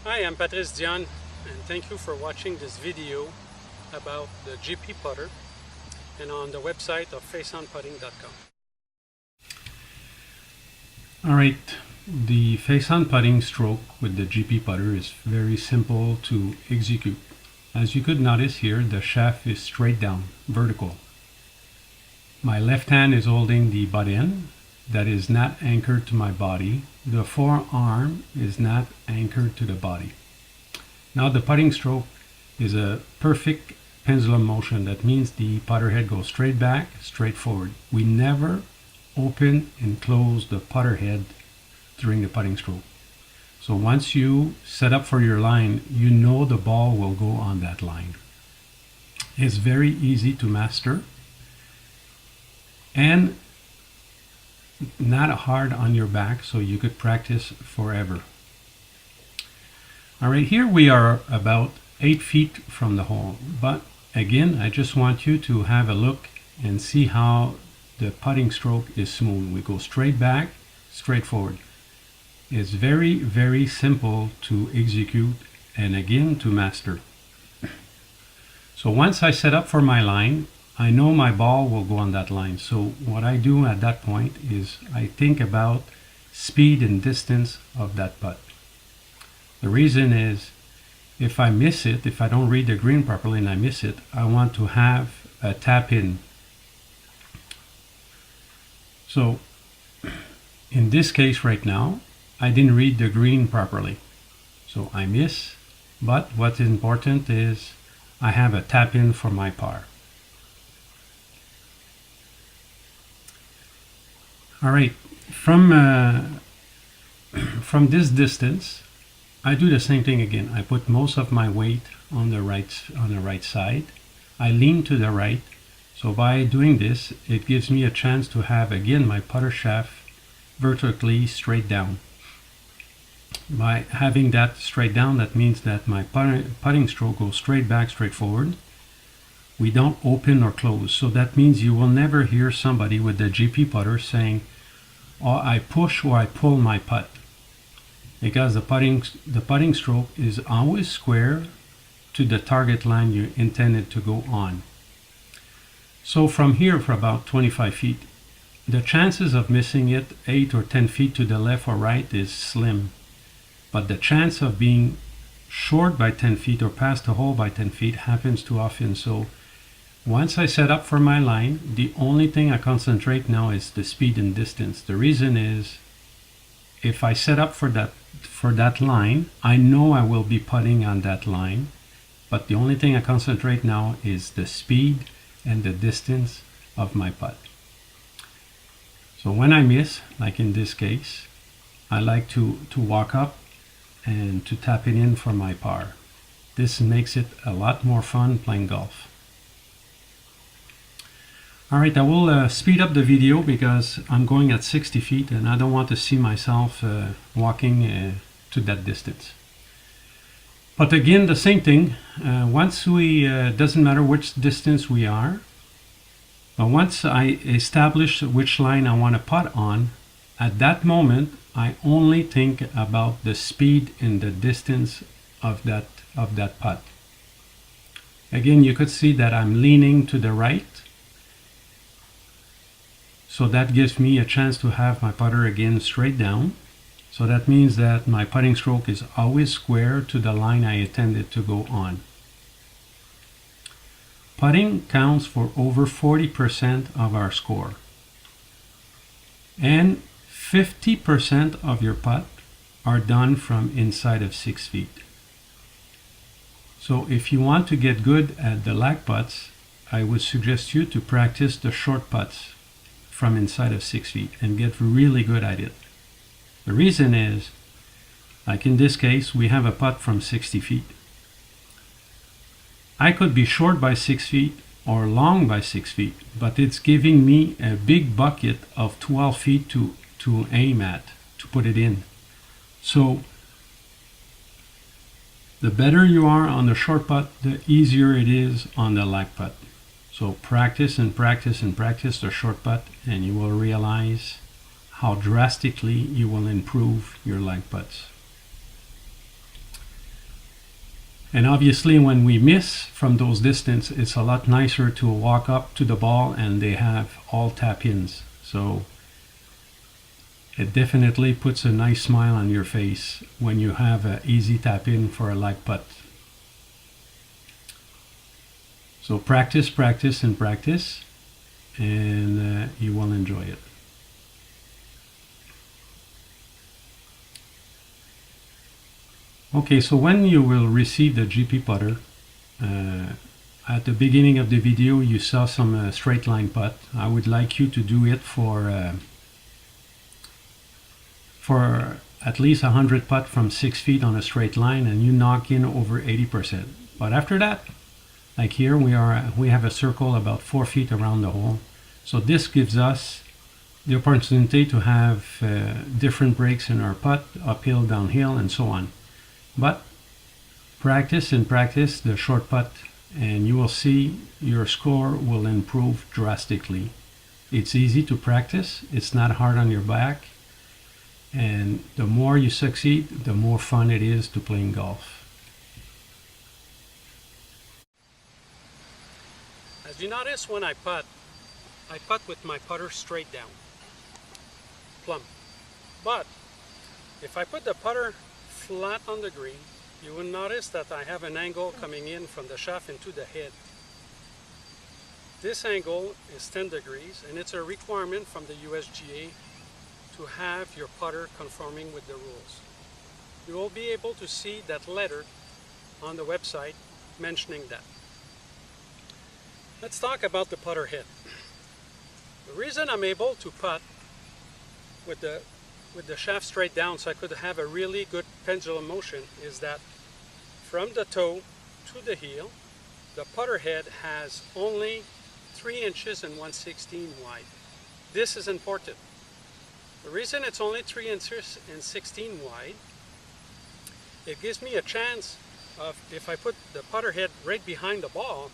Hi, I'm Patrice Dion, and thank you for watching this video about the GP putter and on the website of faceonputting.com. Alright, the face-on putting stroke with the GP putter is very simple to execute. As you could notice here, the shaft is straight down, vertical. My left hand is holding the butt end that is not anchored to my body. The forearm is not anchored to the body. Now the putting stroke is a perfect pendulum motion. That means the putter head goes straight back, straight forward. We never open and close the putter head during the putting stroke. So once you set up for your line, you know the ball will go on that line. It's very easy to master and not hard on your back, so you could practice forever. Alright, here we are about 8 feet from the hole, but again, I just want you to have a look and see how the putting stroke is smooth. We go straight back, straight forward. It's very, very simple to execute and again to master. So once I set up for my line, I know my ball will go on that line. So what I do at that point is I think about speed and distance of that putt. The reason is if I miss it, if I don't read the green properly and I miss it, I want to have a tap in. So in this case right now, I didn't read the green properly. So I miss, but what's important is I have a tap in for my par. Alright, from this distance, I do the same thing again. I put most of my weight on the right side. I lean to the right. So by doing this, it gives me a chance to have again my putter shaft vertically straight down. By having that straight down, that means that my putting stroke goes straight back, straight forward. We don't open or close. So that means you will never hear somebody with the GP putter saying, "Oh, I push or I pull my putt." Because the putting stroke is always square to the target line you intended to go on. So from here for about 25 feet, the chances of missing it 8 or 10 feet to the left or right is slim. But the chance of being short by 10 feet or past the hole by 10 feet happens too often. So once I set up for my line, the only thing I concentrate now is the speed and distance. The reason is if I set up for that line, I know I will be putting on that line, but the only thing I concentrate now is the speed and the distance of my putt. So when I miss, like in this case, I like to walk up and to tap it in for my par. This makes it a lot more fun playing golf. Alright, I will speed up the video because I'm going at 60 feet and I don't want to see myself walking to that distance. But again, the same thing. Once we, doesn't matter which distance we are, but once I establish which line I want to putt on, at that moment, I only think about the speed and the distance of that putt. Again, you could see that I'm leaning to the right. So that gives me a chance to have my putter again straight down. So that means that my putting stroke is always square to the line I intended to go on. Putting counts for over 40% of our score. And 50% of your putt are done from inside of 6 feet. So if you want to get good at the lag putts, I would suggest you to practice the short putts from inside of 6 feet and get really good at it. The reason is, like in this case, we have a putt from 60 feet. I could be short by 6 feet or long by 6 feet, but it's giving me a big bucket of 12 feet to aim at, to put it in. So the better you are on the short putt, the easier it is on the lag putt. So practice and practice and practice the short putt and you will realize how drastically you will improve your lag putts. And obviously when we miss from those distance, it's a lot nicer to walk up to the ball and they have all tap-ins. So it definitely puts a nice smile on your face when you have an easy tap-in for a like putt. So practice, practice, and practice, and you will enjoy it. Okay, so when you will receive the GP putter, at the beginning of the video you saw some straight line putt. I would like you to do it for at least 100 putt from 6 feet on a straight line, and you knock in over 80%. But after that, like here we have a circle about 4 feet around the hole. So this gives us the opportunity to have different breaks in our putt, uphill, downhill, and so on. But practice and practice the short putt, and you will see your score will improve drastically. It's easy to practice, it's not hard on your back, and the more you succeed, the more fun it is to playing golf. As you notice, when I putt with my putter straight down, plumb. But if I put the putter flat on the green, you will notice that I have an angle coming in from the shaft into the head. This angle is 10 degrees, and it's a requirement from the USGA to have your putter conforming with the rules. You will be able to see that letter on the website mentioning that. Let's talk about the putter head. The reason I'm able to putt with the shaft straight down so I could have a really good pendulum motion is that from the toe to the heel, the putter head has only 3 inches and 1/16 wide. This is important. The reason it's only 3 inches and 16 wide, it gives me a chance of, if I put the putter head right behind the ball,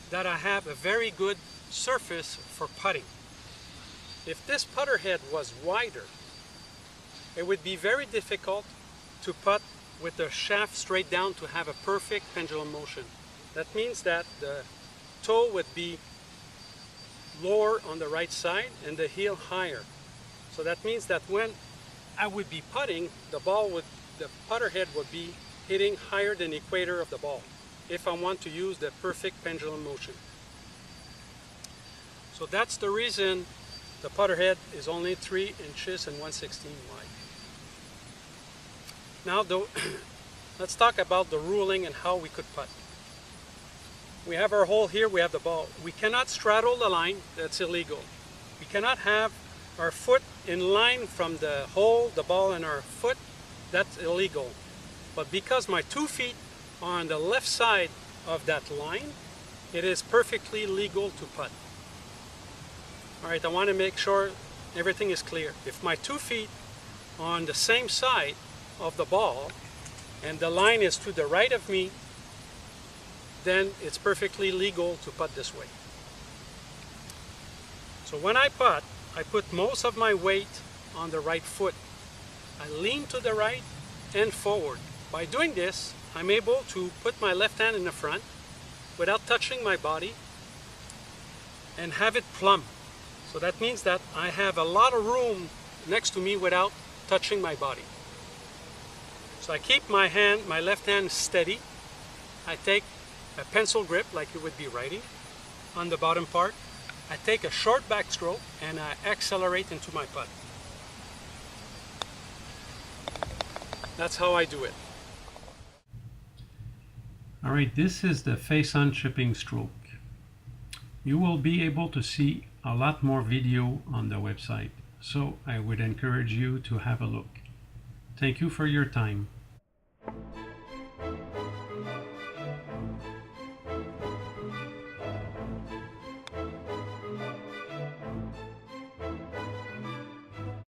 that I have a very good surface for putting. If this putter head was wider, it would be very difficult to putt with the shaft straight down to have a perfect pendulum motion. That means that the toe would be lower on the right side and the heel higher. So that means that when I would be putting, the putter head would be hitting higher than the equator of the ball if I want to use the perfect pendulum motion. So that's the reason the putter head is only 3 inches and 1/16 wide. Now let's talk about the ruling and how we could putt. We have our hole here, we have the ball. We cannot straddle the line, that's illegal. We cannot have our foot in line from the hole, the ball, and our foot, that's illegal. But because my 2 feet are on the left side of that line, it is perfectly legal to putt. Alright, I want to make sure everything is clear. If my 2 feet are on the same side of the ball and the line is to the right of me, then it's perfectly legal to putt this way. So when I putt, I put most of my weight on the right foot. I lean to the right and forward. By doing this, I'm able to put my left hand in the front without touching my body and have it plumb. So that means that I have a lot of room next to me without touching my body. So I keep my left hand steady. I take a pencil grip like you would be writing on the bottom part. I take a short backstroke and I accelerate into my putt. That's how I do it. Alright, this is the face-on chipping stroke. You will be able to see a lot more video on the website, so I would encourage you to have a look. Thank you for your time.